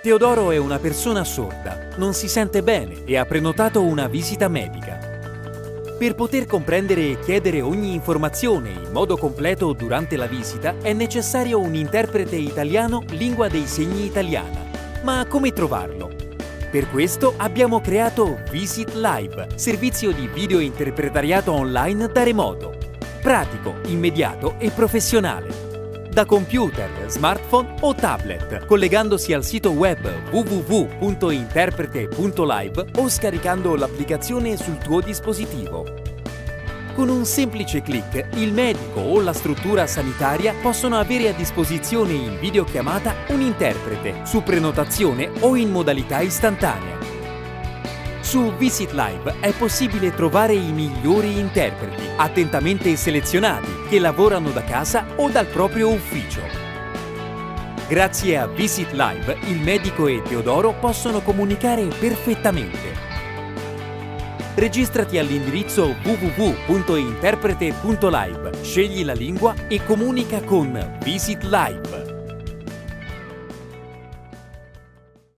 Teodoro è una persona sorda, non si sente bene e ha prenotato una visita medica. Per poter comprendere e chiedere ogni informazione in modo completo durante la visita è necessario un interprete italiano lingua dei segni italiana. Ma come trovarlo? Per questo abbiamo creato Visit Live, servizio di video interpretariato online da remoto. Pratico, immediato e professionale. Da computer, smartphone o tablet, collegandosi al sito web www.interprete.live o scaricando l'applicazione sul tuo dispositivo. Con un semplice clic, il medico o la struttura sanitaria possono avere a disposizione in videochiamata un interprete, su prenotazione o in modalità istantanea. Su Visit Live è possibile trovare i migliori interpreti, attentamente selezionati, che lavorano da casa o dal proprio ufficio. Grazie a Visit Live, il medico e Teodoro possono comunicare perfettamente. Registrati all'indirizzo www.interprete.live, scegli la lingua e comunica con Visit Live.